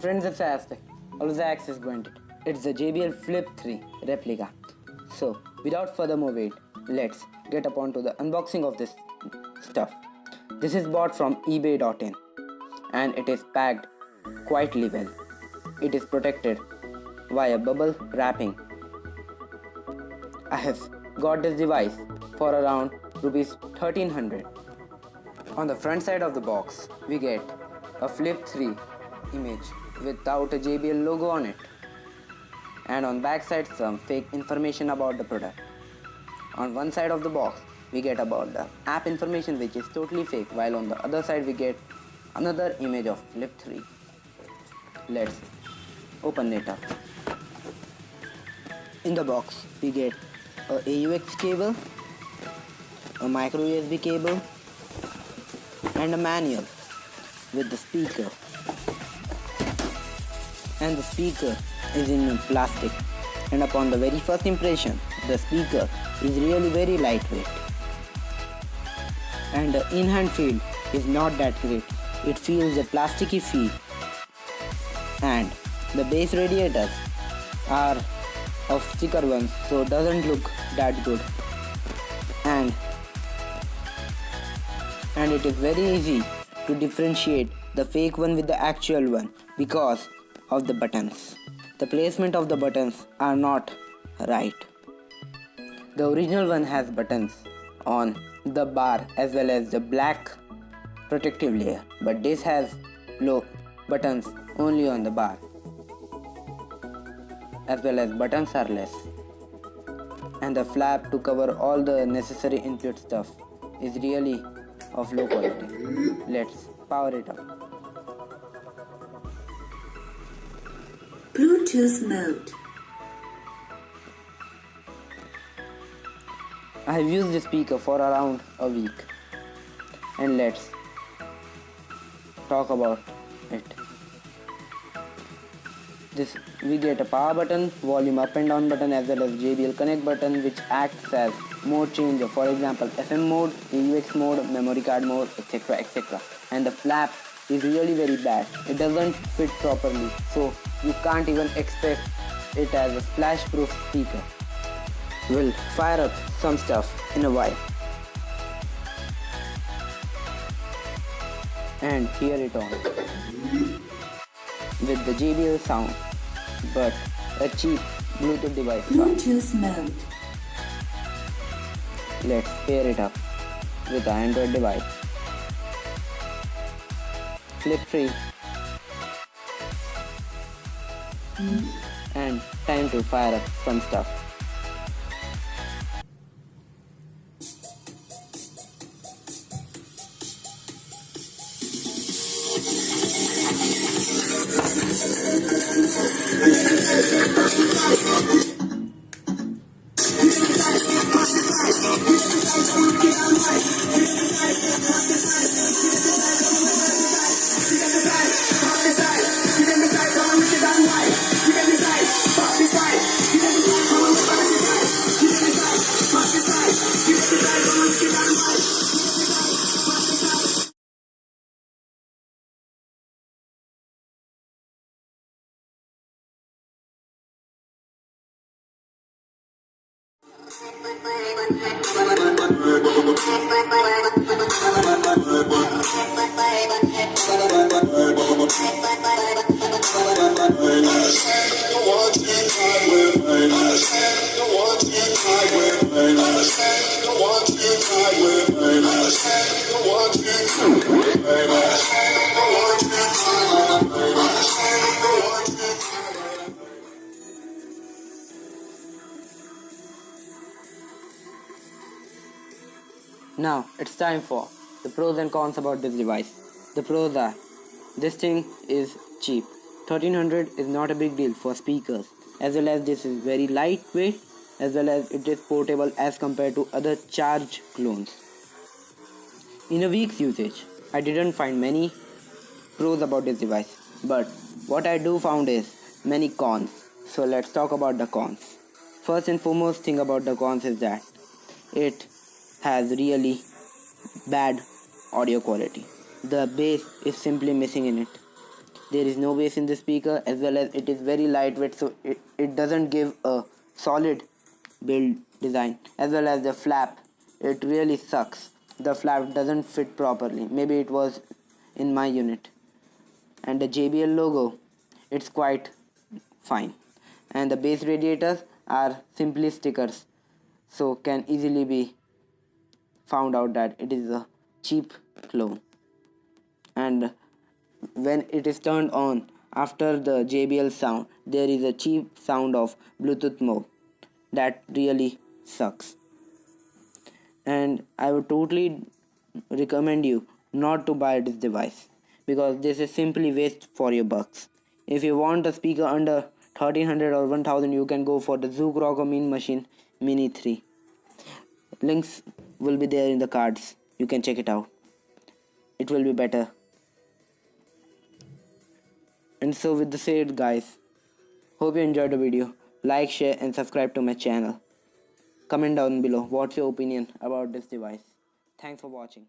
Friends have asked, always access granted. It's the JBL Flip 3 replica. So, without further wait, let's get up onto the unboxing of this stuff. This is bought from ebay.in and it is packed quite well. It is protected via bubble wrapping. I have got this device for around rupees 1300. On the front side of the box, we get a Flip 3 image without a JBL logo on it, and on back side some fake information about the product. On one side of the box we get about the app information, which is totally fake, while on the other side we get another image of Flip 3. Let's open it up. In the box we get a AUX cable, a micro USB cable, and a manual with the speaker. And the speaker is in plastic, and upon the very first impression the speaker is really very lightweight, and the in-hand feel is not that great. It feels a plasticky feel, and the base radiators are of thicker ones, so doesn't look that good, and it is very easy to differentiate the fake one with the actual one because of the buttons. The placement of the buttons are not right. The original one has buttons on the bar as well as the black protective layer, but this has low buttons only on the bar, as well as buttons are less, and the flap to cover all the necessary input stuff is really of low quality. Let's power it up. Bluetooth mode. I have used this speaker for around a week, and let's talk about it. We get a power button, volume up and down button, as well as JBL connect button, which acts as mode changer, for example FM mode, AUX mode, memory card mode, etc, etc. And the flap is really very bad. It doesn't fit properly, so you can't even expect it as a splash proof speaker. We'll fire up some stuff in a while and hear it on with the JBL sound, but a cheap Bluetooth device. Bluetooth mode. Let's pair it up with an Android device. Flip 3. And time to fire up some stuff. Now it's time for the pros and cons about this device. The pros are, this thing is cheap. 1300 is not a big deal for speakers, as well as this is very lightweight, as well as it is portable as compared to other charged clones. In a week's usage, I didn't find many pros about this device, but what I do found is many cons. So let's talk about the cons. First and foremost thing about the cons is that it has really bad audio quality. The bass is simply missing in it. There is no bass in the speaker, as well as it is very lightweight, so it doesn't give a solid build design. As well as the flap, it really sucks. The flap doesn't fit properly. Maybe it was in my unit. And the JBL logo, it's quite fine. And the base radiators are simply stickers, so can easily be found out that it is a cheap clone. And when it is turned on after the JBL sound, there is a cheap sound of Bluetooth mode that really sucks. And I would totally recommend you not to buy this device, because this is simply waste for your bucks. If you want a speaker under 1300 or 1000, you can go for the Zook Rocker Mean Machine Mini 3. Links will be there in the cards. You can check it out. It will be better. And so with the said, guys, hope you enjoyed the video. Like, share and subscribe to my channel. Comment down below what's your opinion about this device. Thanks for watching.